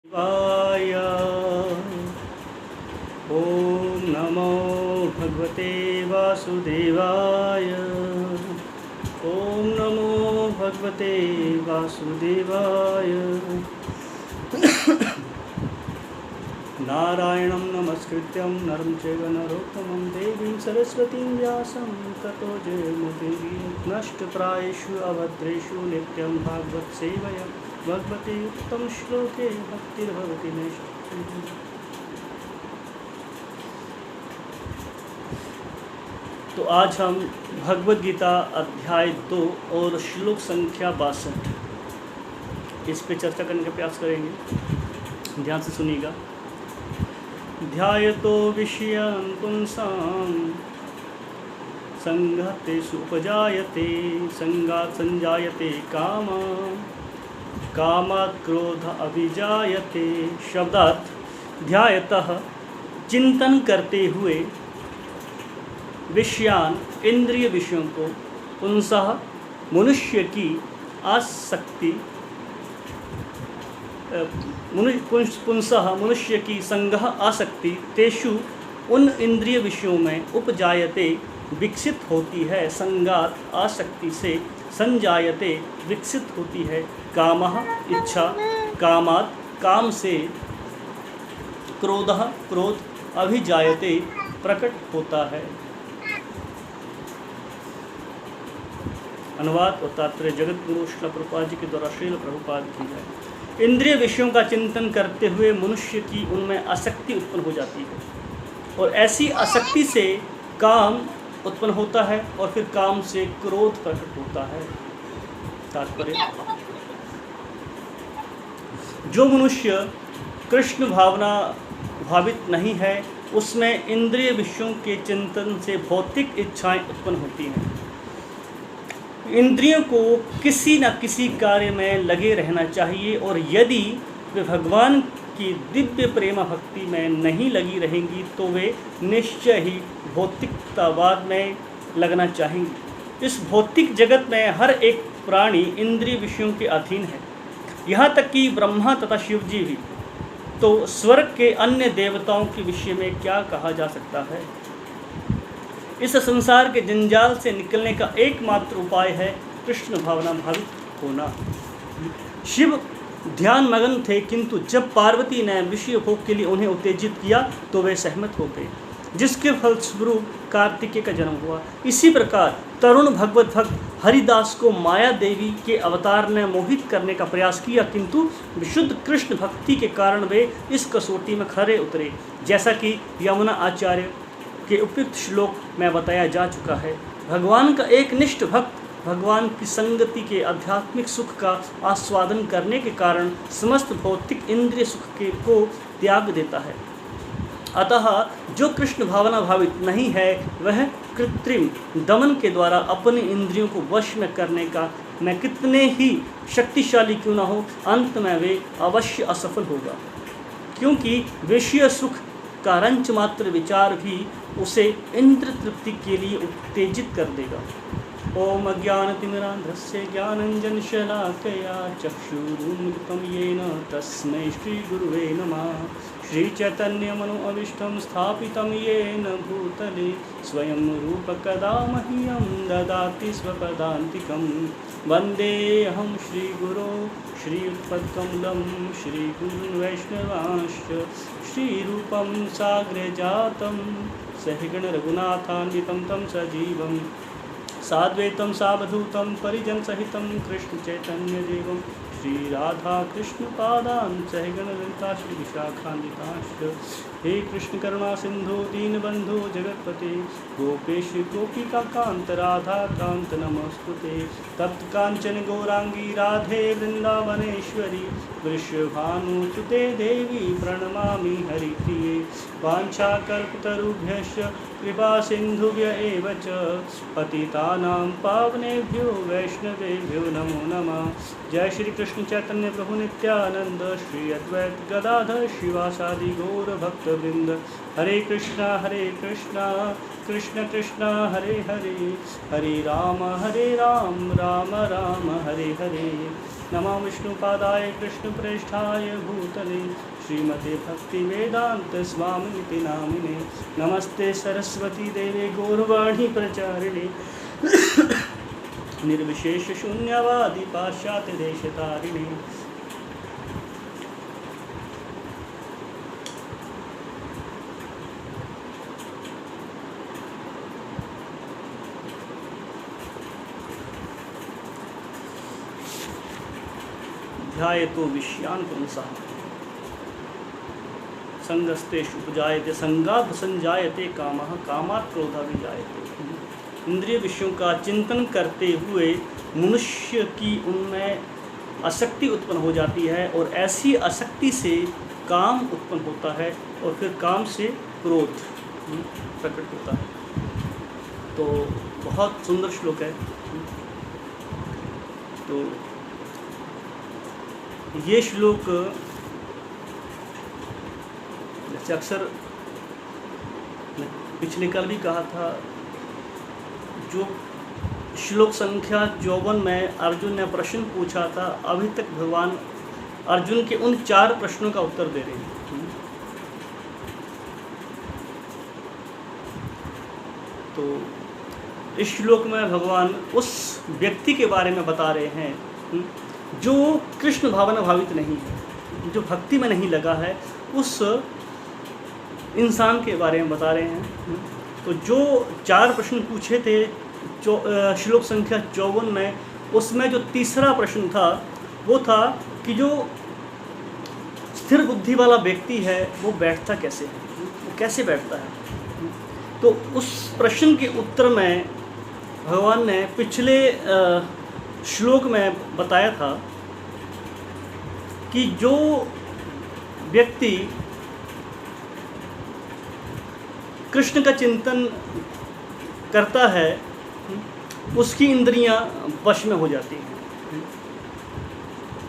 वाय ओम नमो भगवते वासुदेवाय। ओम नमो भगवते वासुदेवाय। नारायणं नमस्कृत्यं नरं चैव नरोत्तमं देवीं सरस्वतीं व्यासं ततो जयमुदीरये। नष्टप्रायेषु अभद्रेषु नित्यं भागवत सेवया भगवते उत्तम श्लोके भक्तिर्भवति नैष्ठिकीम्। तो आज हम भगवद गीता अध्याय 2 और श्लोक संख्या 62 इस पे चर्चा करने का प्रयास करेंगे। ध्यान से सुनिएगा। ध्यायतो विषयान् पुंसां संघातेषु उपजायते संगात् संजायते कामा कामात् क्रोध अभिजायते। शब्दार्थ ध्यायतः चिंतन करते हुए विषयान इंद्रिय विषयों को पुंसः मनुष्य की आसक्ति पुंसः मनुष्य की संगह आसक्ति तेषु उन इंद्रिय विषयों में उपजायते विकसित होती है। संगात आसक्ति से संजायते विकसित होती है। कामः इच्छा कामात् काम से क्रोधः क्रोध अभिजायते प्रकट होता है। अनुवाद और तात्पर्य जगत गुरु श्रील प्रभुपाद जी के द्वारा श्रील प्रभुपाद की है। इंद्रिय विषयों का चिंतन करते हुए मनुष्य की उनमें आसक्ति उत्पन्न हो जाती है और ऐसी आसक्ति से काम उत्पन्न होता है और फिर काम से क्रोध प्रकट होता है। तात्पर्य जो मनुष्य कृष्ण भावना भावित नहीं है उसमें इंद्रिय विषयों के चिंतन से भौतिक इच्छाएं उत्पन्न होती हैं। इंद्रियों को किसी न किसी कार्य में लगे रहना चाहिए और यदि वे भगवान की दिव्य प्रेम भक्ति में नहीं लगी रहेंगी तो वे निश्चय ही भौतिकतावाद में लगना चाहेंगी। इस भौतिक जगत में हर एक प्राणी इंद्रिय विषयों के अधीन है, यहाँ तक कि ब्रह्मा तथा शिव जी भी। तो स्वर्ग के अन्य देवताओं के विषय में क्या कहा जा सकता है। इस संसार के जंजाल से निकलने का एकमात्र उपाय है कृष्ण भावना भावित होना। शिव ध्यान मगन थे किंतु जब पार्वती ने विषय भोग के लिए उन्हें उत्तेजित किया तो वे सहमत हो गए, जिसके फलस्वरूप कार्तिकेय का जन्म हुआ। इसी प्रकार तरुण भगवत भक्त हरिदास को माया देवी के अवतार ने मोहित करने का प्रयास किया किंतु विशुद्ध कृष्ण भक्ति के कारण वे इस कसौटी में खरे उतरे, जैसा कि यमुना आचार्य के उपयुक्त श्लोक में बताया जा चुका है। भगवान का एक निष्ठ भक्त भगवान की संगति के आध्यात्मिक सुख का आस्वादन करने के कारण समस्त भौतिक इंद्रिय सुख को त्याग देता है। अतः जो कृष्ण भावना भावित नहीं है वह कृत्रिम दमन के द्वारा अपने इंद्रियों को वश में करने का में कितने ही शक्तिशाली क्यों न हो, अंत में वे अवश्य असफल होगा, क्योंकि विषय सुख का रंच मात्र विचार भी उसे इंद्र तृप्ति के लिए उत्तेजित कर देगा। ओम अज्ञानतिमिरान्धस्य ज्ञानञ्जनशलाकया चक्षुरुन्मिलितं येन तस्मै श्रीगुरुवे नमः। श्रीचैतन्यमनोऽभीष्टं स्थापितं येन भूतले स्वयं रूप कदा मह्यं ददाति स्वपदान्तिकं। वन्देऽहं श्रीगुरो श्रीयुत्पत्कमलं श्रीगुरुन् वैष्णवांश्च श्रीरूपं साग्रजातं सहगण रघुनाथान्वितं तं सजीवं साद्वैतं सावधूतं परिजनसहितं कृष्णचैतन्यदेवं श्रीराधा कृष्णपादान् सहगण ललिता श्रीविशाखान्वितांश्च। हे कृष्ण करुणा सिंधु दीनबंधु जगतपते गोपेश गोपिका कांत राधा कांत नमस्तुते। तप्त कांचन गौरांगी राधे वृंदावनेश्वरी वृषभानुसुते देवी प्रणमामि हरिप्रिये। वाञ्छाकल्पतरुभ्यश्च कृपा सिन्धुभ्य एव च पतितानां पावनेभ्यो वैष्णवेभ्यो नमो नमः। जय श्री कृष्ण चैतन्य प्रभु नित्यानंद श्री अद्वैत गदाधर शिवासादि गौर भक्तवृंद। हरे कृष्णा कृष्ण कृष्ण हरे हरे, हरे राम राम राम हरे हरे। नमो विष्णुपादाय कृष्णप्रेष्ठाय भूतले श्रीमते भक्तिवेदांत स्वामिनिति नामिने नमस्ते सरस्वती देवे गौरवाणी प्रचारिणे निर्विशेष शून्यवादी पाश्चात्य देशतारिणे। ध्यायतो विषयान् पुंसः संगस्तेषु उपजायते संगात् संजायते कामः कामात् क्रोधः विजायते। इंद्रिय विषयों का चिंतन करते हुए मनुष्य की उनमें आसक्ति उत्पन्न हो जाती है और ऐसी आसक्ति से काम उत्पन्न होता है और फिर काम से क्रोध प्रकट होता है। तो बहुत सुंदर श्लोक है। तो ये श्लोक जैसे अक्सर पिछले कल भी कहा था, जो श्लोक संख्या 54 में अर्जुन ने प्रश्न पूछा था, अभी तक भगवान अर्जुन के उन 4 प्रश्नों का उत्तर दे रहे हैं। तो इस श्लोक में भगवान उस व्यक्ति के बारे में बता रहे हैं जो कृष्ण भावना भावित नहीं है, जो भक्ति में नहीं लगा है, उस इंसान के बारे में बता रहे हैं। तो जो 4 प्रश्न पूछे थे श्लोक संख्या 54 में, उसमें जो तीसरा प्रश्न था वो था कि जो स्थिर बुद्धि वाला व्यक्ति है वो बैठता कैसे है, वो कैसे बैठता है। तो उस प्रश्न के उत्तर में भगवान ने पिछले श्लोक में बताया था कि जो व्यक्ति कृष्ण का चिंतन करता है उसकी इंद्रियां वश में हो जाती हैं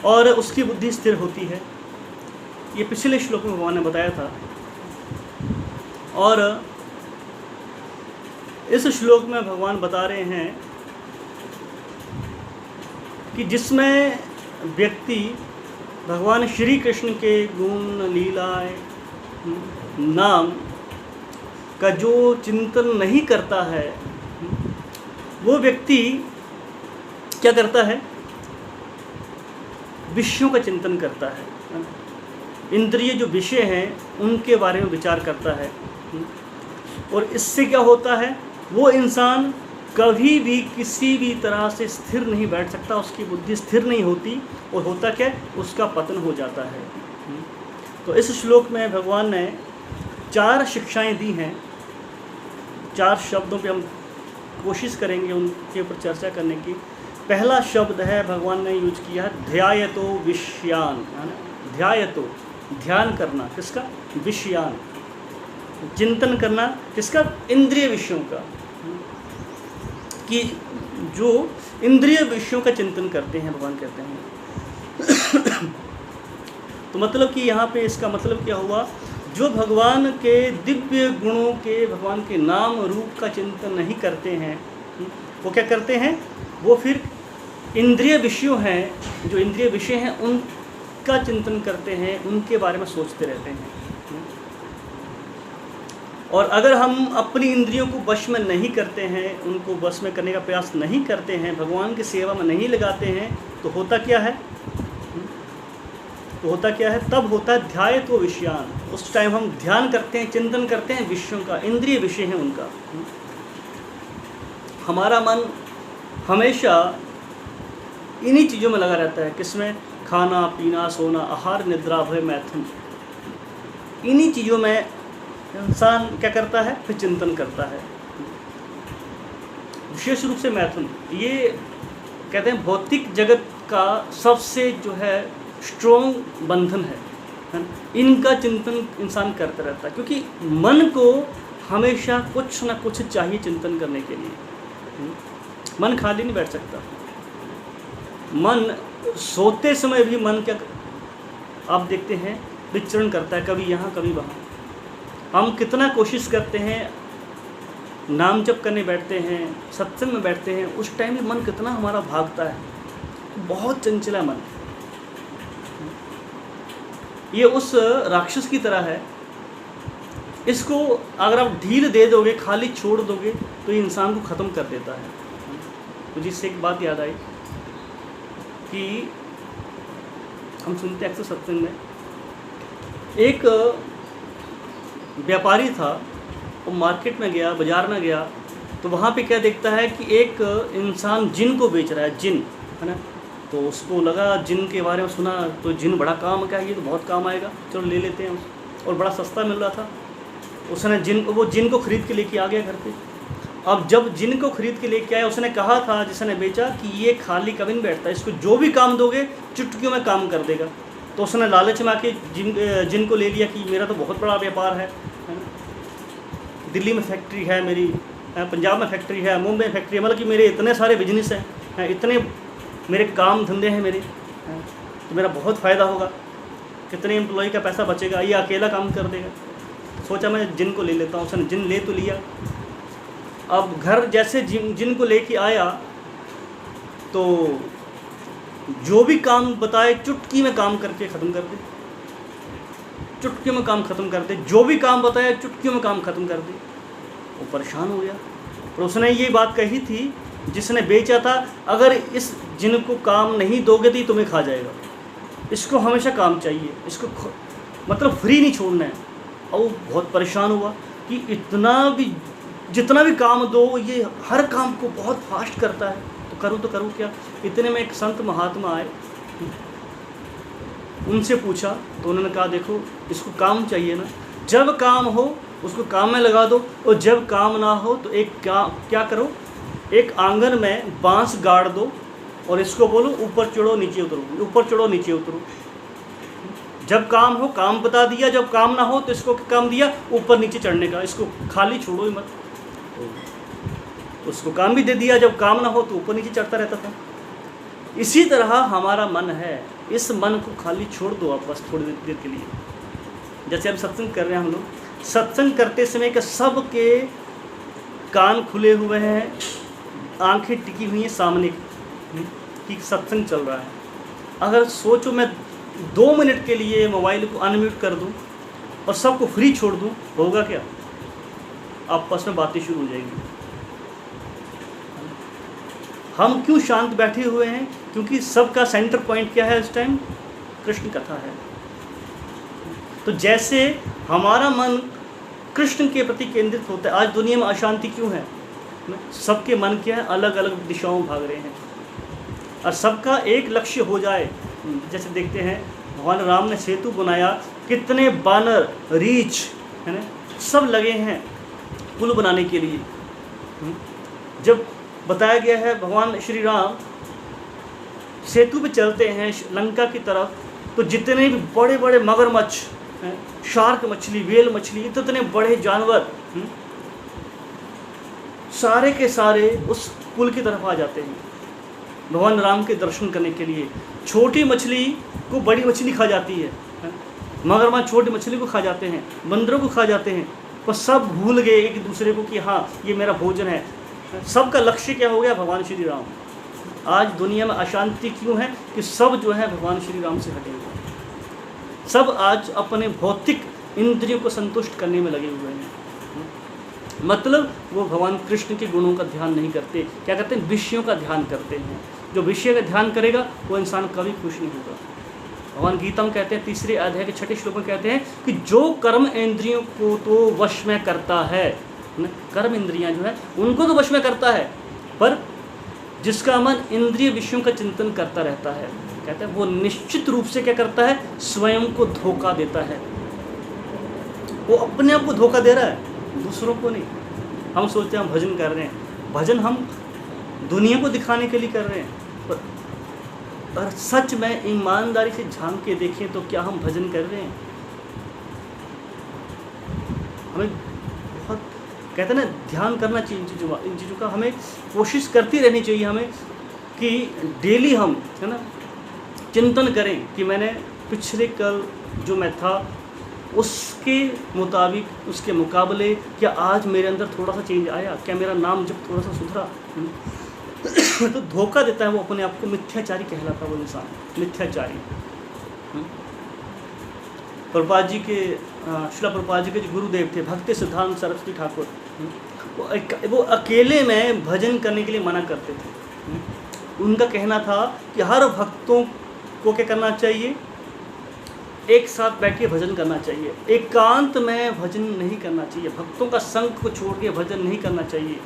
और उसकी बुद्धि स्थिर होती है। ये पिछले श्लोक में भगवान ने बताया था। और इस श्लोक में भगवान बता रहे हैं कि जिसमें व्यक्ति भगवान श्री कृष्ण के गुण लीलाएं नाम का जो चिंतन नहीं करता है, वो व्यक्ति क्या करता है, विषयों का चिंतन करता है, इंद्रिय जो विषय हैं उनके बारे में विचार करता है। और इससे क्या होता है, वो इंसान कभी भी किसी भी तरह से स्थिर नहीं बैठ सकता, उसकी बुद्धि स्थिर नहीं होती और होता क्या, उसका पतन हो जाता है। तो इस श्लोक में भगवान ने 4 शिक्षाएं दी हैं। 4 शब्दों पे हम कोशिश करेंगे उनके ऊपर चर्चा करने की। पहला शब्द है, भगवान ने यूज किया ध्यायतो विषयान, ध्यायतो ध्यान करना, किसका, विषयान, चिंतन करना, किसका, इंद्रिय विषयों का। कि जो इंद्रिय विषयों का चिंतन करते हैं, भगवान कहते हैं। तो मतलब कि यहाँ पे इसका मतलब क्या हुआ, जो भगवान के दिव्य गुणों के, भगवान के नाम रूप का चिंतन नहीं करते हैं, वो क्या करते हैं, वो फिर इंद्रिय विषयों हैं, जो इंद्रिय विषय हैं उनका चिंतन करते हैं, उनके बारे में सोचते रहते हैं। और अगर हम अपनी इंद्रियों को वश में नहीं करते हैं, उनको वश में करने का प्रयास नहीं करते हैं, भगवान की सेवा में नहीं लगाते हैं, तो होता क्या है, तो होता क्या है, तब होता है ध्यायतो विषयान। उस टाइम हम ध्यान करते हैं, चिंतन करते हैं विषयों का, इंद्रिय विषय है उनका। हमारा मन हमेशा इन्हीं चीज़ों में लगा रहता है। किसमें, खाना पीना सोना आहार निद्रा भय मैथुन, इन्हीं चीज़ों में इंसान क्या करता है, फिर चिंतन करता है। विशेष रूप से मैथुन, ये कहते हैं भौतिक जगत का सबसे जो है स्ट्रॉन्ग बंधन है। इनका चिंतन इंसान करता रहता है, क्योंकि मन को हमेशा कुछ ना कुछ चाहिए चिंतन करने के लिए। मन खाली नहीं बैठ सकता। मन सोते समय भी मन क्या, आप देखते हैं, विचरण करता है, कभी यहाँ कभी वहाँ। हम कितना कोशिश करते हैं, नाम जप करने बैठते हैं, सत्संग में बैठते हैं, उस टाइम में मन कितना हमारा भागता है, बहुत चंचला मन। ये उस राक्षस की तरह है। इसको अगर आप ढील दे दोगे, खाली छोड़ दोगे, तो ये इंसान को ख़त्म कर देता है। मुझे इससे एक बात याद आई कि हम सुनते अक्सर सत्संग में, एक व्यापारी था, वो मार्केट में गया, बाज़ार में गया, तो वहाँ पे क्या देखता है कि एक इंसान जिन को बेच रहा है, जिन, है ना। तो उसको लगा, जिन के बारे में सुना, तो जिन बड़ा काम का है, ये तो बहुत काम आएगा, चलो ले लेते हैं। और बड़ा सस्ता मिल रहा था। उसने वो जिन को ख़रीद के लेके आ गया घर पे। अब जब जिन को ख़रीद के लेके आया, उसने कहा था जिसने बेचा कि ये खाली कभी नहीं बैठता, इसको जो भी काम दोगे चुटकियों में काम कर देगा। तो उसने लालच में आके जिन को ले लिया कि मेरा तो बहुत बड़ा व्यापार है ना। दिल्ली में फैक्ट्री है मेरी, पंजाब में फैक्ट्री है, मुंबई में फैक्ट्री है, मतलब कि मेरे इतने सारे बिजनेस हैं, इतने मेरे काम धंधे हैं मेरे, तो मेरा बहुत फ़ायदा होगा, कितने एम्प्लॉय का पैसा बचेगा, ये अकेला काम कर देगा। सोचा मैं जिन को ले लेता हूँ। उसने जिन ले तो लिया। अब घर जैसे जिन को लेके आया, तो जो भी काम बताए चुटकी में काम करके ख़त्म कर दे, चुटकी में काम ख़त्म कर दे, जो भी काम बताया चुटकियों में काम ख़त्म कर दे। वो परेशान हो गया। और उसने ये बात कही थी जिसने बेचा था, अगर इस जिन को काम नहीं दोगे तो ये तुम्हें खा जाएगा, इसको हमेशा काम चाहिए, इसको मतलब फ्री नहीं छोड़ना है। और वो बहुत परेशान हुआ कि जितना भी काम दो, ये हर काम को बहुत फास्ट करता है, तो करूँ क्या। इतने में एक संत महात्मा आए, उनसे पूछा, तो उन्होंने कहा देखो, इसको काम चाहिए ना, जब काम हो उसको काम में लगा दो, और जब काम ना हो तो एक क्या करो, एक आंगन में बांस गाड़ दो और इसको बोलो ऊपर चढ़ो नीचे उतरो, ऊपर चढ़ो नीचे उतरो। जब काम हो काम बता दिया, जब काम ना हो तो इसको काम दिया ऊपर नीचे चढ़ने का, इसको खाली छोड़ो ही मत। उसको काम भी दे दिया, जब काम ना हो तो ऊपर नीचे चढ़ता रहता था। इसी तरह हमारा मन है, इस मन को खाली छोड़ दो आप बस थोड़ी देर के लिए। जैसे हम सत्संग कर रहे हैं, हम लोग सत्संग करते समय के सबके कान खुले हुए हैं, आंखें टिकी हुई हैं सामने कि सत्संग चल रहा है। अगर सोचो मैं 2 मिनट के लिए मोबाइल को अनम्यूट कर दूं और सबको फ्री छोड़ दूं, होगा क्या? आपस में बातें शुरू हो जाएंगी। हम क्यों शांत बैठे हुए हैं? क्योंकि सबका सेंटर पॉइंट क्या है इस टाइम? कृष्ण कथा है। तो जैसे हमारा मन कृष्ण के प्रति केंद्रित होता है, आज दुनिया में अशांति क्यों है? सबके मन क्या है, अलग अलग दिशाओं में भाग रहे हैं, और सबका एक लक्ष्य हो जाए। जैसे देखते हैं भगवान राम ने सेतु बनाया, कितने बानर, रीछ, है ना, सब लगे हैं पुल बनाने के लिए। जब बताया गया है भगवान श्री राम सेतु पे चलते हैं लंका की तरफ, तो जितने भी बड़े बड़े मगरमच्छ, शार्क मछली, वेल मछली, इतने बड़े जानवर सारे के सारे उस पुल की तरफ आ जाते हैं भगवान राम के दर्शन करने के लिए। छोटी मछली को बड़ी मछली खा जाती है, मगरमच्छ छोटी मछली को खा जाते हैं, बंदरों को खा जाते हैं, पर सब भूल गए एक दूसरे को कि हाँ ये मेरा भोजन है। सबका लक्ष्य क्या हो गया? भगवान श्री राम। आज दुनिया में अशांति क्यों है? कि सब जो है भगवान श्री राम से हटे हुए हैं। सब आज अपने भौतिक इंद्रियों को संतुष्ट करने में लगे हुए हैं। मतलब वो भगवान कृष्ण के गुणों का ध्यान नहीं करते। क्या करते हैं? विषयों का ध्यान करते हैं। जो विषय का ध्यान करेगा वो इंसान कभी खुश नहीं होगा। भगवान गीता में कहते हैं, 3 अध्याय के 6 श्लोक में कहते हैं कि जो कर्म इंद्रियों को तो वश में करता है, कर्म इंद्रियां जो है उनको तो वश में करता है, पर जिसका मन इंद्रिय विषयों का चिंतन करता रहता है, कहते हैं वो निश्चित रूप से क्या करता है? स्वयं को धोखा देता है। वो अपने आप को धोखा दे रहा है, दूसरों को नहीं। हम सोचते हैं हम भजन कर रहे हैं, भजन हम दुनिया को दिखाने के लिए कर रहे हैं, पर सच में ईमानदारी से झांक के देखें तो क्या हम भजन कर रहे हैं? हमें बहुत कहते हैं ना, ध्यान करना चाहिए इन चीज़ों का। हमें कोशिश करती रहनी चाहिए हमें कि डेली हम, है ना, चिंतन करें कि मैंने पिछले कल जो मैं था उसके मुताबिक, उसके मुकाबले क्या आज मेरे अंदर थोड़ा सा चेंज आया? क्या मेरा नाम जब थोड़ा सा सुधरा? तो धोखा देता है वो अपने आप को। मिथ्याचारी कहलाता है वो इंसान, मिथ्याचारी। प्रभुपाद जी के श्रील प्रभुपाद जी के जो गुरुदेव थे भक्ति सिद्धांत सरस्वती ठाकुर, वो अकेले में भजन करने के लिए मना करते थे। उनका कहना था कि हर भक्तों को क्या करना चाहिए, एक साथ बैठ के भजन करना चाहिए, एकांत में भजन नहीं करना चाहिए, भक्तों का संग को छोड़ के भजन नहीं करना चाहिए।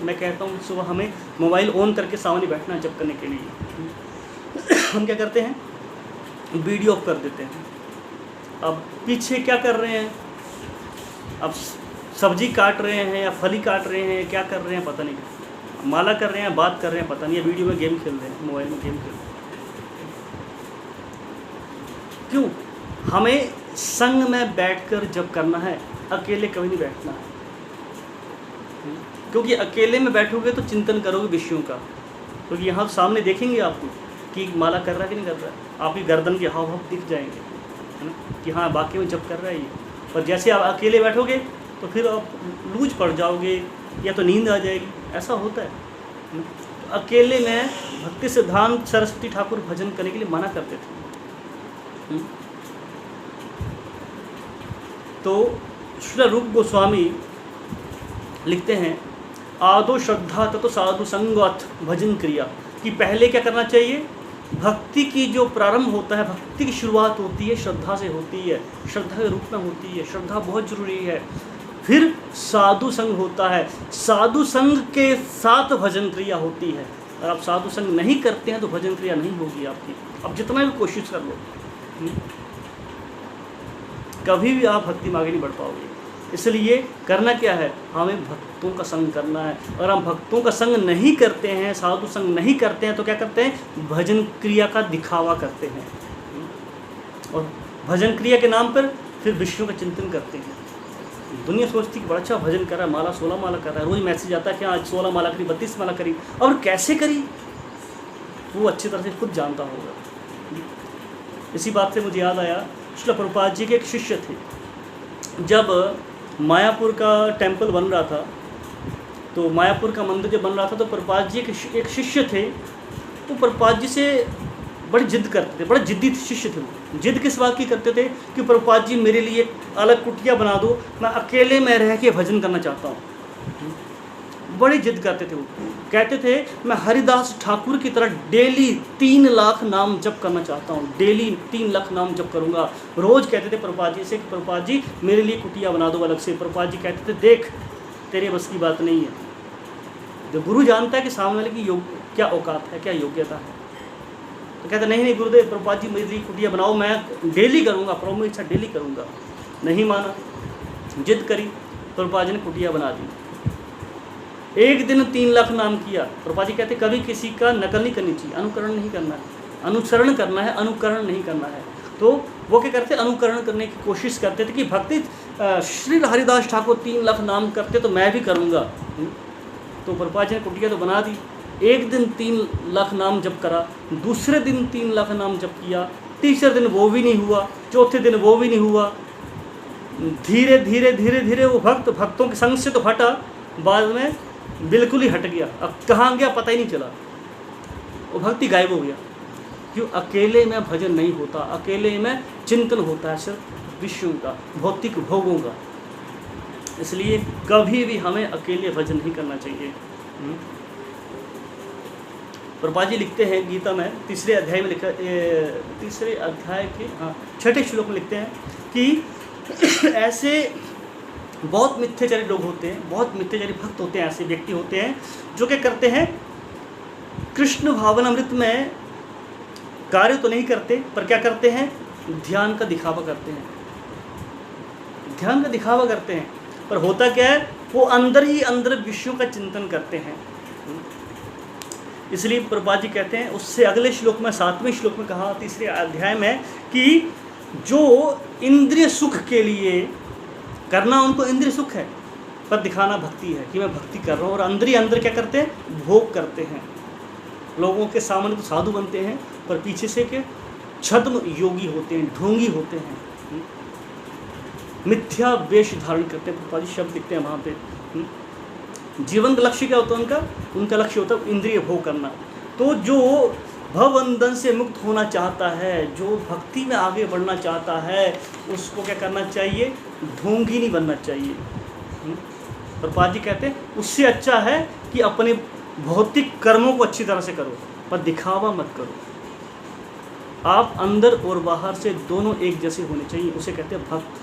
मैं कहता हूँ सुबह हमें मोबाइल ऑन करके सामने बैठना है जप करने के लिए। हम क्या करते हैं, वीडियो ऑफ कर देते हैं। अब पीछे क्या कर रहे हैं, अब सब्जी काट रहे हैं या फली काट रहे हैं, क्या कर रहे हैं पता नहीं, माला कर रहे हैं, बात कर रहे हैं पता नहीं, या वीडियो में गेम खेल रहे हैं, मोबाइल में गेम खेल रहे हैं। क्यों? हमें संग में बैठकर जप करना है, अकेले कभी नहीं बैठना है। क्योंकि अकेले में बैठोगे तो चिंतन करोगे विषयों का, क्योंकि यहाँ सामने देखेंगे आपको कि माला कर रहा है कि नहीं कर रहा है, आपकी गर्दन के हाव भाव दिख जाएंगे, है ना, कि हाँ बाकी में जप कर रहा है ये। पर जैसे आप अकेले बैठोगे तो फिर आप लूज पड़ जाओगे या तो नींद आ जाएगी, ऐसा होता है। तो अकेले में भक्ति सिद्धांत सरस्वती ठाकुर भजन करने के लिए मना करते थे। तो श्री रूप गोस्वामी लिखते हैं, आदो श्रद्धा ततो साधु संगत भजन क्रिया, कि पहले क्या करना चाहिए, भक्ति की जो प्रारंभ होता है, भक्ति की शुरुआत होती है श्रद्धा से होती है, श्रद्धा के रूप में होती है, श्रद्धा बहुत जरूरी है। फिर साधु संग होता है, साधु संग के साथ भजन क्रिया होती है। अगर आप साधु संग नहीं करते हैं तो भजन क्रिया नहीं होगी आपकी, अब जितना भी कोशिश कर लो कभी भी आप भक्ति में आगे नहीं बढ़ पाओगे। इसलिए करना क्या है, हमें भक्तों का संग करना है। और हम भक्तों का संग नहीं करते हैं, साधु संग नहीं करते हैं, तो क्या करते हैं, भजन क्रिया का दिखावा करते हैं, और भजन क्रिया के नाम पर फिर विषयों का चिंतन करते हैं। दुनिया सोचती कि बड़ा अच्छा भजन कर रहा है, माला 16 माला कर रहा है, रोज़ मैसेज आता है कि आज 16 माला करी, 32 माला करी, और कैसे करी वो अच्छी तरह से खुद जानता होगा। इसी बात से मुझे याद आया, श्रील प्रभुपाद जी के एक शिष्य थे। जब मायापुर का टेम्पल बन रहा था, तो मायापुर का मंदिर जब बन रहा था, तो प्रभुपाद जी के एक शिष्य थे। तो प्रभुपाद जी से बड़ी जिद करते थे, बड़े जिद्दी शिष्य थे वो। जिद किस बात की करते थे कि प्रभुपाद जी मेरे लिए अलग कुटिया बना दो, मैं अकेले में रह के भजन करना चाहता हूँ। बड़ी जिद करते थे वो। कहते थे मैं हरिदास ठाकुर की तरह डेली 3 लाख नाम जप करना चाहता हूँ, डेली 3 लाख नाम जप करूँगा। रोज़ कहते थे प्रभुपाद जी से कि प्रभुपाद जी मेरे लिए कुटिया बना दो अलग से। प्रभुपाद जी कहते थे देख तेरे बस की बात नहीं है। जो गुरु जानता है कि सामने वाले की क्या औकात है, क्या योग्यता है, तो कहते नहीं गुरुदेव प्रभुपाद जी मेरे लिए कुटिया बनाओ, मैं डेली करूँगा, प्रभु में इच्छा डेली करूँगा। नहीं माना, जिद करी, प्रभुपाद जी ने कुटिया बना दी। एक दिन 3 लाख नाम किया। प्रभुपाद जी कहते कभी किसी का नकल नहीं करनी चाहिए, अनुकरण नहीं करना है, अनुसरण करना है, अनुकरण नहीं करना है। तो वो क्या करते, अनुकरण करने की कोशिश करते थे कि भक्ति श्री हरिदास ठाकुर 3 लाख नाम करते तो मैं भी करूँगा। तो प्रभुपाद जी ने कुटिया तो बना दी। एक दिन 3 लाख नाम जप करा, दूसरे दिन 3 लाख नाम जप किया, तीसरे दिन वो भी नहीं हुआ, चौथे दिन वो भी नहीं हुआ। धीरे धीरे धीरे धीरे वो भक्तों के संग से तो हटा, बाद में बिल्कुल ही हट गया। अब कहाँ गया पता ही नहीं चला, वो भक्ति गायब हो गया। क्यों? अकेले में भजन नहीं होता, अकेले में चिंतन होता है सिर्फ विषयों का, भौतिक भोगों का। इसलिए कभी भी हमें अकेले भजन नहीं करना चाहिए। प्रभुपाद जी लिखते हैं गीता में 3 अध्याय में लिखा, 3 अध्याय के 6ठे श्लोक में लिखते हैं कि ऐसे बहुत मिथ्याचारी लोग होते हैं, बहुत मिथ्याचारी भक्त होते हैं, ऐसे व्यक्ति होते हैं जो क्या करते हैं, कृष्ण भावनामृत में कार्य तो नहीं करते, पर क्या करते हैं, ध्यान का दिखावा करते हैं, ध्यान का दिखावा करते हैं। पर होता क्या है, वो अंदर ही अंदर विषयों का चिंतन करते हैं। इसलिए प्रभुपाद जी कहते हैं, उससे अगले श्लोक में 7वें श्लोक में कहा 3 अध्याय में कि जो इंद्रिय सुख के लिए करना, उनको इंद्रिय सुख है, पर दिखाना भक्ति है कि मैं भक्ति कर रहा हूँ, और अंदर ही अंदर क्या करते हैं, भोग करते हैं। लोगों के सामने तो साधु बनते हैं, पर पीछे से के छद्म योगी होते हैं, ढोंगी होते हैं, मिथ्या वेश धारण करते हैं। प्रभुपाद जी शब्द लिखते हैं वहाँ पे। जीवन का लक्ष्य क्या होता है उनका लक्ष्य होता है इंद्रिय भोग करना। तो जो भवबंधन से मुक्त होना चाहता है, जो भक्ति में आगे बढ़ना चाहता है, उसको क्या करना चाहिए? ढोंगी नहीं बनना चाहिए। प्रभुपाद जी कहते हैं उससे अच्छा है कि अपने भौतिक कर्मों को अच्छी तरह से करो, पर दिखावा मत करो। आप अंदर और बाहर से दोनों एक जैसे होने चाहिए, उसे कहते हैं भक्त।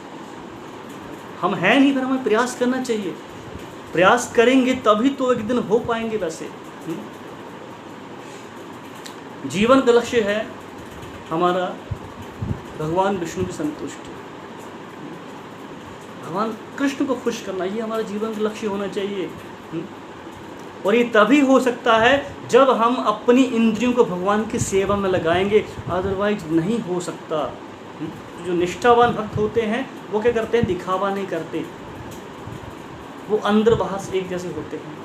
हम हैं नहीं, पर हमें प्रयास करना चाहिए। प्रयास करेंगे तभी तो एक दिन हो पाएंगे। वैसे जीवन का लक्ष्य है हमारा भगवान विष्णु की संतुष्टि, भगवान कृष्ण को खुश करना, ये हमारा जीवन का लक्ष्य होना चाहिए। और ये तभी हो सकता है जब हम अपनी इंद्रियों को भगवान की सेवा में लगाएंगे, अदरवाइज नहीं हो सकता। जो निष्ठावान भक्त होते हैं वो क्या करते हैं? दिखावा नहीं करते, वो अंदर बाहर से एक जैसे होते हैं।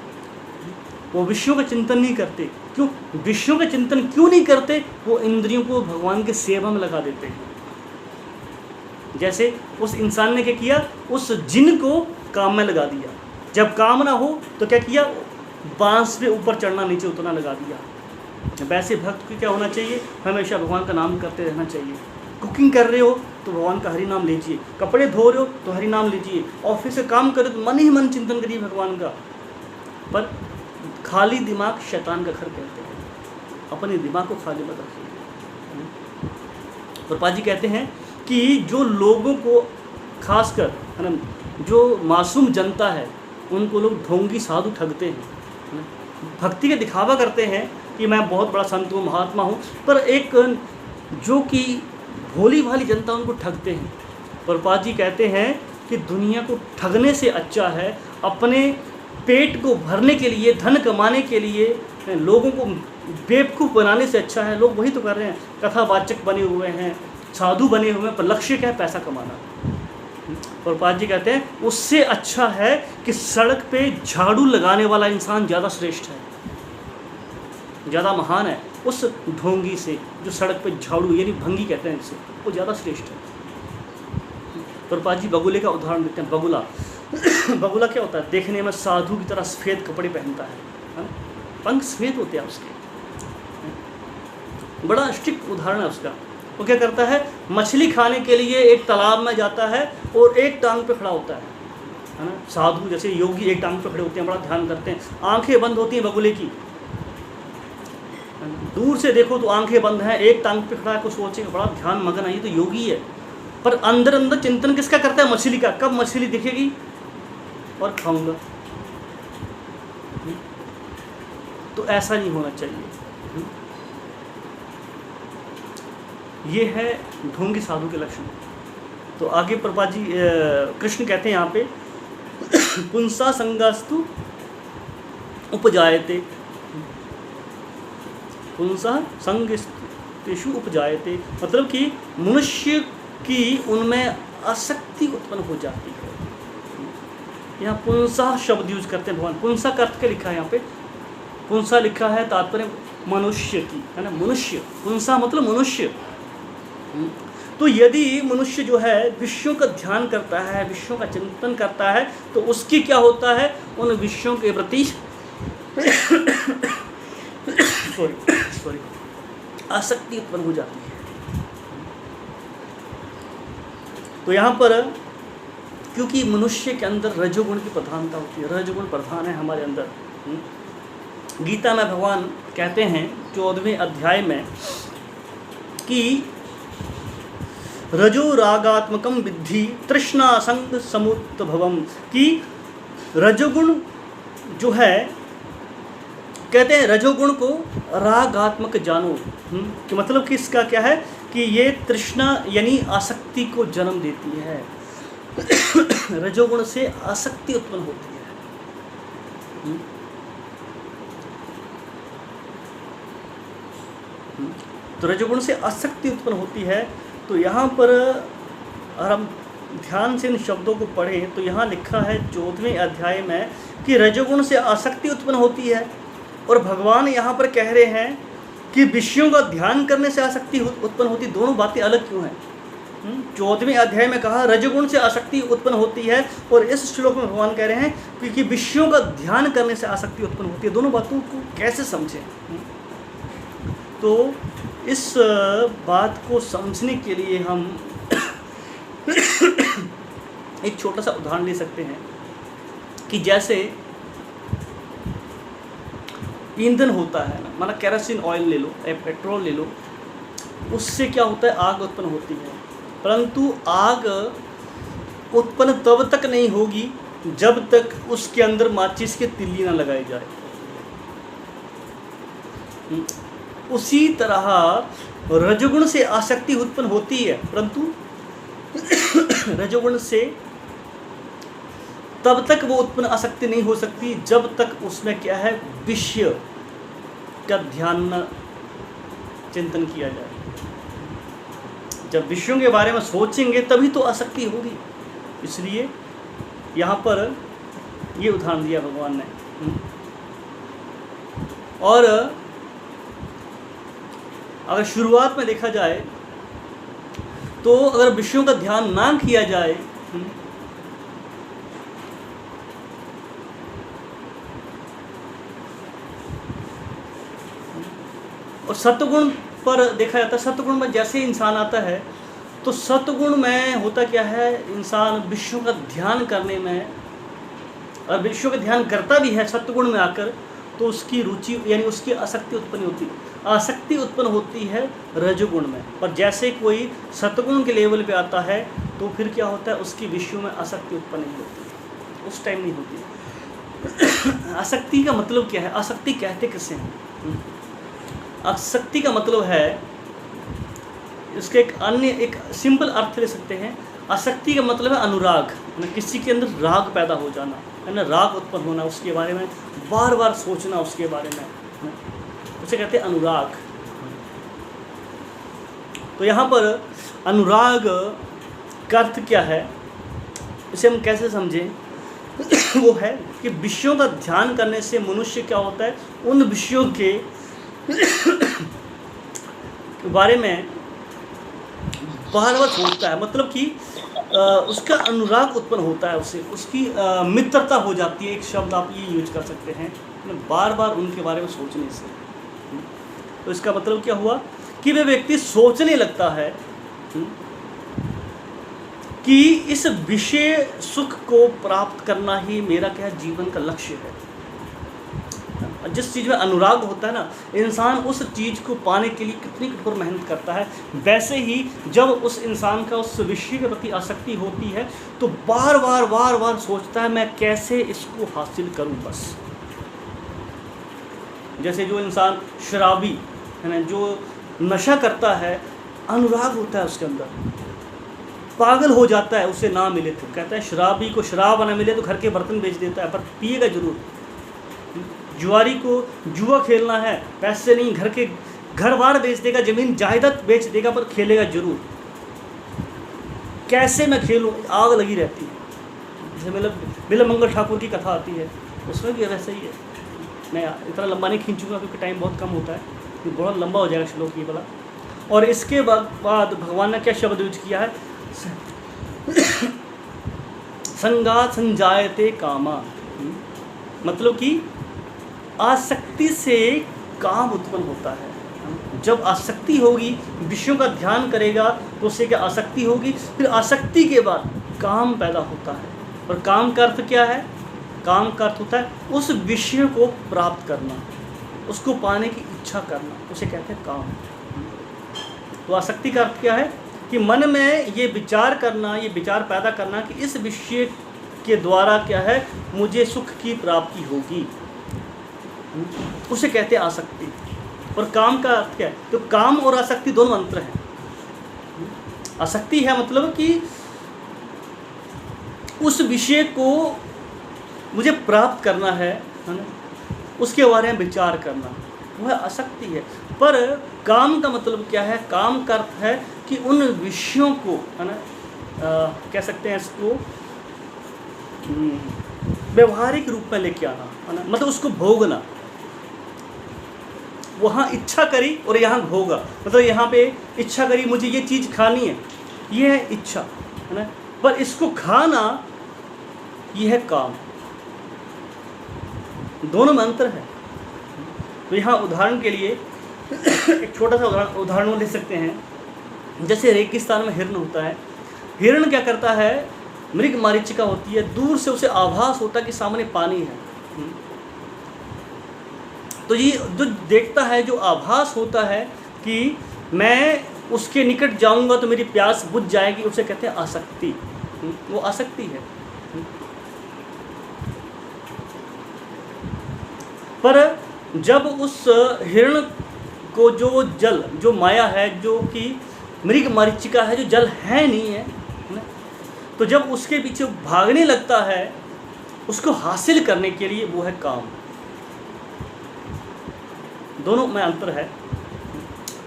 वो विषयों का चिंतन नहीं करते। क्यों विषयों का चिंतन क्यों नहीं करते? वो इंद्रियों को भगवान की सेवा में लगा देते हैं। जैसे उस इंसान ने क्या किया? उस जिन को काम में लगा दिया। जब काम ना हो तो क्या किया? बांस पे ऊपर चढ़ना नीचे उतरना लगा दिया। वैसे भक्त को क्या होना चाहिए? हमेशा भगवान का नाम करते रहना चाहिए। कुकिंग कर रहे हो तो भगवान का हरि नाम लीजिए, कपड़े धो रहे हो तो हरि नाम लीजिए, ऑफिस से काम कर रहे हो तो मन ही मन चिंतन करिए भगवान का। पर खाली दिमाग शैतान का घर कहते हैं, अपने दिमाग को खाली मत रखिए। प्रभुपाद जी कहते हैं कि जो लोगों को, खासकर है ना, जो मासूम जनता है, उनको लोग ढोंगी साधु ठगते हैं, भक्ति के दिखावा करते हैं कि मैं बहुत बड़ा संत हूँ, महात्मा हूँ, पर एक जो कि भोली भाली जनता उनको ठगते हैं। प्रभुपाद जी कहते हैं कि दुनिया को ठगने से अच्छा है अपने पेट को भरने के लिए, धन कमाने के लिए लोगों को बेवकूफ़ बनाने से अच्छा है। लोग वही तो कर रहे हैं, कथावाचक बने हुए हैं, साधु बने हुए हैं, पर लक्ष्य क्या है? पैसा कमाना। प्रभुपाद जी कहते हैं उससे अच्छा है कि सड़क पे झाड़ू लगाने वाला इंसान ज़्यादा श्रेष्ठ है, ज़्यादा महान है उस ढोंगी से, जो सड़क पे झाड़ू यानी भंगी कहते हैं जिसे, वो ज़्यादा श्रेष्ठ है। प्रभुपाद जी बगुले का उदाहरण देते हैं। बगुला बगुला क्या होता है? देखने में साधु की तरह सफ़ेद कपड़े पहनता है, पंख सफ़ेद होते हैं उसके, बड़ा स्ट्रिक्ट उदाहरण है उसका। वो क्या करता है? मछली खाने के लिए एक तालाब में जाता है और एक टांग पे खड़ा होता है ना। साधु जैसे योगी एक टांग पे खड़े होते हैं, बड़ा ध्यान करते हैं, आंखें बंद होती हैं बगुले की, दूर से देखो तो आंखें बंद हैं, एक टांग पे खड़ा है, को सोचेगा, बड़ा ध्यान मगन है, ये तो योगी है। पर अंदर अंदर चिंतन किसका करता है? मछली का। कब मछली दिखेगी और खाऊंगा। तो ऐसा नहीं होना चाहिए। ये है ढोंगी साधु के लक्षण। तो आगे प्रभुपाद जी कृष्ण कहते हैं यहाँ पे पुंसा संगास्तु उपजायते, पुंसा संगेषु उपजायते, मतलब कि मनुष्य की उनमें आसक्ति उत्पन्न हो जाती है। यहाँ पुंसा शब्द यूज करते हैं भगवान। पुंसा का अर्थ क्या लिखा है यहाँ पे? पुंसा लिखा है तात्पर्य मनुष्य की, है ना, मनुष्य। पुंसा मतलब मनुष्य। तो यदि मनुष्य जो है विषयों का ध्यान करता है, विषयों का चिंतन करता है, तो उसकी क्या होता है? उन विषयों के प्रति सॉरी आसक्ति उत्पन्न हो जाती है। तो यहाँ पर क्योंकि मनुष्य के अंदर रजोगुण की प्रधानता होती है, रजोगुण प्रधान है हमारे अंदर। गीता में भगवान कहते हैं 14वें अध्याय में कि रजो रागात्मकम विद्धि तृष्णा संग समुद्भवम, कि रजोगुण जो है, कहते हैं रजोगुण को रागात्मक जानो। कि मतलब कि इसका क्या है? कि ये तृष्णा यानी आसक्ति को जन्म देती है। रजोगुण से आसक्ति उत्पन्न होती है। तो रजोगुण से आसक्ति उत्पन्न होती है। तो यहाँ पर अगर हम ध्यान से इन शब्दों को पढ़ें तो यहाँ लिखा है 14वें अध्याय में कि रजोगुण से आसक्ति उत्पन्न होती है, और भगवान यहाँ पर कह रहे हैं कि विषयों का ध्यान करने से आसक्ति उत्पन्न होती। दोनों बातें अलग क्यों हैं? 14वें अध्याय में कहा रजोगुण से आसक्ति उत्पन्न होती है, और इस श्लोक में भगवान कह रहे हैं क्योंकि विषयों का ध्यान करने से आसक्ति उत्पन्न होती है। दोनों बातों को कैसे समझें? तो इस बात को समझने के लिए हम एक छोटा सा उदाहरण ले सकते हैं कि जैसे ईंधन होता है ना, माना केरोसिन ऑयल ले लो या पेट्रोल ले लो, उससे क्या होता है, आग उत्पन्न होती है। परंतु आग उत्पन्न तब तक नहीं होगी जब तक उसके अंदर माचिस के तिल्ली ना लगाई जाए। उसी तरह रजोगुण से आसक्ति उत्पन्न होती है, परंतु रजोगुण से तब तक वो उत्पन्न आसक्ति नहीं हो सकती जब तक उसमें क्या है, विषय का ध्यान न चिंतन किया जाए। जब विषयों के बारे में सोचेंगे तभी तो आसक्ति होगी। इसलिए यहाँ पर ये उदाहरण दिया भगवान ने। और अगर शुरुआत में देखा जाए तो अगर विषयों का ध्यान ना किया जाए और सत्वगुण पर देखा जाता है, सत्वगुण में जैसे इंसान आता है तो सत्वगुण में होता क्या है, इंसान विषयों का ध्यान करने में, और विषयों का ध्यान करता भी है सत्वगुण में आकर, तो उसकी रुचि यानी उसकी आसक्ति उत्पन्न होती है। आसक्ति उत्पन्न होती है रजोगुण में। पर जैसे कोई सत्वगुण के लेवल पे आता है तो फिर क्या होता है, उसकी विषयों में आसक्ति उत्पन्न नहीं होती, उस टाइम नहीं होती। आसक्ति का मतलब क्या है, आसक्ति कहते किसे हैं? आसक्ति का मतलब है, इसके एक सिंपल अर्थ ले सकते हैं। आसक्ति का मतलब है अनुराग, किसी के अंदर राग पैदा हो जाना, है ना, राग उत्पन्न होना, उसके बारे में बार बार सोचना, उसके बारे में, उसे कहते हैं अनुराग। तो यहाँ पर अनुराग का अर्थ क्या है, इसे हम कैसे समझें? वो है कि विषयों का ध्यान करने से मनुष्य क्या होता है, उन विषयों के बारे में बार बार सोचता है। मतलब कि उसका अनुराग उत्पन्न होता है, उससे उसकी मित्रता हो जाती है। एक शब्द आप ये यूज कर सकते हैं, बार बार उनके बारे में सोचने से। तो इसका मतलब क्या हुआ कि वह व्यक्ति सोचने लगता है कि इस विषय सुख को प्राप्त करना ही मेरा क्या जीवन का लक्ष्य है। जिस चीज़ में अनुराग होता है ना, इंसान उस चीज़ को पाने के लिए कितनी कठोर मेहनत करता है। वैसे ही जब उस इंसान का उस विषय के प्रति आसक्ति होती है तो बार बार सोचता है मैं कैसे इसको हासिल करूं। बस जैसे जो इंसान शराबी है ना, जो नशा करता है, अनुराग होता है उसके अंदर, पागल हो जाता है उसे ना मिले तो। कहता है शराबी को शराब ना मिले तो घर के बर्तन बेच देता है, पर पिएगा जरूर। जुआरी को जुआ खेलना है, पैसे नहीं, घर बार बेच देगा, ज़मीन जायदाद बेच देगा, पर खेलेगा जरूर। कैसे मैं खेलूं, आग लगी रहती है। जैसे बिलम मंगल ठाकुर की कथा आती है, उसमें भी वैसे ही है। मैं इतना लंबा नहीं खींचूंगा क्योंकि टाइम बहुत कम होता है, बहुत लंबा हो जाएगा श्लोक ये वाला। और इसके बाद भगवान ने क्या शब्द यूज किया है, संगात संजायते कामा, मतलब कि आसक्ति से काम उत्पन्न होता है। जब आसक्ति होगी, विषयों का ध्यान करेगा तो उससे क्या आसक्ति होगी, फिर आसक्ति के बाद काम पैदा होता है। और काम का अर्थ क्या है, काम का अर्थ होता है उस विषय को प्राप्त करना, उसको पाने की इच्छा करना, उसे कहते हैं काम। तो आसक्ति का अर्थ क्या है कि मन में ये विचार करना, ये विचार पैदा करना कि इस विषय के द्वारा क्या है मुझे सुख की प्राप्ति होगी, उसे कहते हैं आसक्ति। और काम का अर्थ क्या है, तो काम और आसक्ति दोनों अंतर हैं। आसक्ति है मतलब कि उस विषय को मुझे प्राप्त करना है ना, उसके बारे में विचार करना, वह आसक्ति है। पर काम का मतलब क्या है, काम का अर्थ है कि उन विषयों को, है ना, कह सकते हैं इसको व्यवहारिक रूप में लेके आना, है ना, मतलब उसको भोगना। वहाँ इच्छा करी और यहाँ भोगा, मतलब यहाँ पे इच्छा करी मुझे ये चीज़ खानी है, ये है इच्छा, है ना, पर इसको खाना ये है काम। दोनों में अंतर है। तो यहाँ उदाहरण के लिए एक छोटा सा उदाहरण ले सकते हैं। जैसे रेगिस्तान में हिरण होता है, हिरण क्या करता है, मृग मरीचिका होती है, दूर से उसे आभास होता है कि सामने पानी है। तो ये जो देखता है, जो आभास होता है कि मैं उसके निकट जाऊंगा तो मेरी प्यास बुझ जाएगी, उसे कहते हैं आसक्ति। वो आसक्ति है। पर जब उस हिरण को जो जल, जो माया है, जो कि मृग मरीचिका है, जो जल है नहीं है, तो जब उसके पीछे भागने लगता है उसको हासिल करने के लिए, वो है काम। दोनों में अंतर है।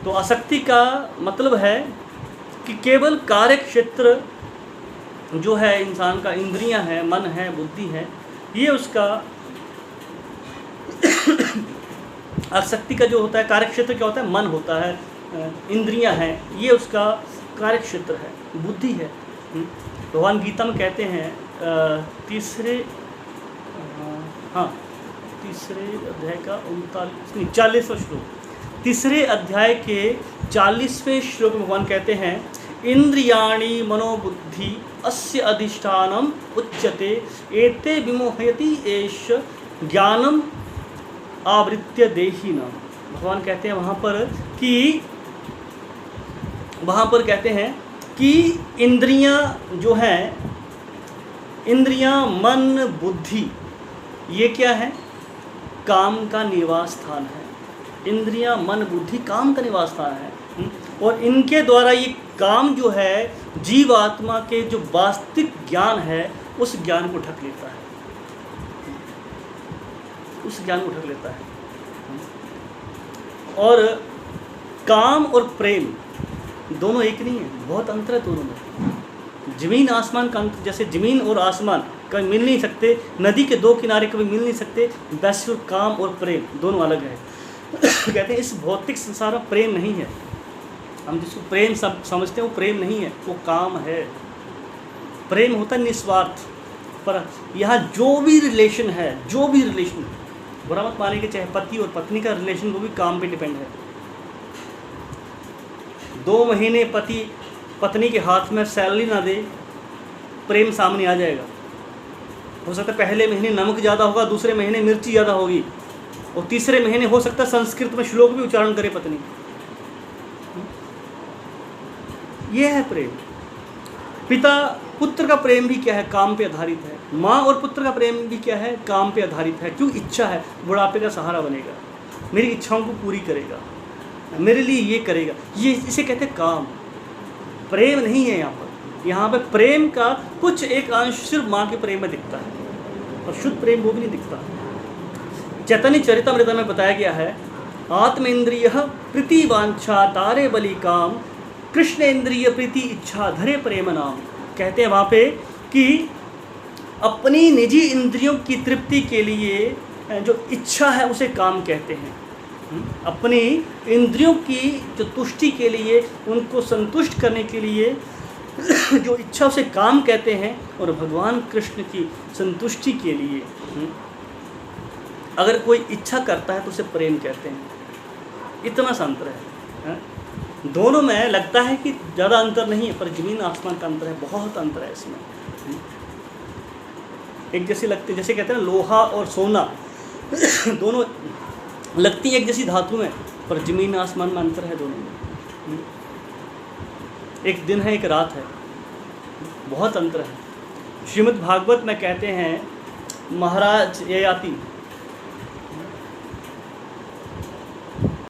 तो आसक्ति का मतलब है कि केवल कार्य क्षेत्र जो है इंसान का, इंद्रियां हैं, मन है, बुद्धि है, ये उसका आसक्ति का जो होता है कार्य क्षेत्र क्या होता है, मन होता है, इंद्रियां हैं, ये उसका कार्य क्षेत्र है, बुद्धि है। भगवान गीता में कहते हैं तीसरे अध्याय का 40वां श्लोक, तीसरे अध्याय के 40वें श्लोक में भगवान कहते हैं, इंद्रियाणि मनोबुद्धि अस्य अधिष्ठानम उच्यते एते विमोहयति एष ज्ञानम आवृत्य देहिनाम। भगवान कहते हैं वहाँ पर कहते हैं कि इंद्रियां जो हैं, इंद्रियां, मन, बुद्धि, ये क्या है, काम का निवास स्थान है। इंद्रियां, मन, बुद्धि काम का निवास स्थान है। और इनके द्वारा ये काम जो है जीवात्मा के जो वास्तविक ज्ञान है, उस ज्ञान को ढक लेता है, उस ज्ञान को ढक लेता है। और काम और प्रेम दोनों एक नहीं है, बहुत अंतर है दोनों में। ज़मीन आसमान का अंतर, जैसे ज़मीन और आसमान कभी मिल नहीं सकते, नदी के दो किनारे कभी मिल नहीं सकते, वैसे काम और प्रेम दोनों अलग है। कहते हैं इस भौतिक संसार में प्रेम नहीं है। हम जिसको प्रेम समझते हैं वो प्रेम नहीं है, वो काम है। प्रेम होता है निस्वार्थ। पर यहाँ जो भी रिलेशन है, बुरा मत मानेंगे, चाहे पति और पत्नी का रिलेशन, वो भी काम पे डिपेंड है। 2 महीने पति पत्नी के हाथ में सैलरी ना दे, प्रेम सामने आ जाएगा। हो सकता है पहले महीने नमक ज़्यादा होगा, दूसरे महीने मिर्ची ज़्यादा होगी, और तीसरे महीने हो सकता है संस्कृत में श्लोक भी उच्चारण करे पत्नी। ये है प्रेम। पिता पुत्र का प्रेम भी क्या है, काम पे आधारित है। माँ और पुत्र का प्रेम भी क्या है, काम पे आधारित है। क्यों? इच्छा है, बुढ़ापे का सहारा बनेगा, मेरी इच्छाओं को पूरी करेगा, मेरे लिए ये करेगा, ये इसे कहते हैं काम। प्रेम नहीं है यहाँ पर प्रेम का कुछ एक अंश सिर्फ माँ के प्रेम में दिखता है, और शुद्ध प्रेम वो भी नहीं दिखता। चैतन्य चरितामृत में बताया गया है, आत्मेन्द्रिय प्रीति वांछा तारे बलि काम, कृष्ण इंद्रिय प्रीति इच्छा धरे प्रेम नाम। कहते हैं वहाँ पे कि अपनी निजी इंद्रियों की तृप्ति के लिए जो इच्छा है उसे काम कहते हैं। अपनी इंद्रियों की जो तुष्टि के लिए, उनको संतुष्ट करने के लिए जो इच्छा उसे काम कहते हैं, और भगवान कृष्ण की संतुष्टि के लिए अगर कोई इच्छा करता है तो उसे प्रेम कहते हैं। इतना सा अंतर है। दोनों में लगता है कि ज़्यादा अंतर नहीं है, पर ज़मीन आसमान का अंतर है, बहुत अंतर है इसमें। एक जैसे लगते, जैसे कहते हैं लोहा और सोना दोनों लगती एक जैसी धातु में, पर ज़मीन आसमान में अंतर है दोनों में। एक दिन है, एक रात है, बहुत अंतर है। श्रीमद् भागवत में कहते हैं, महाराज ययाति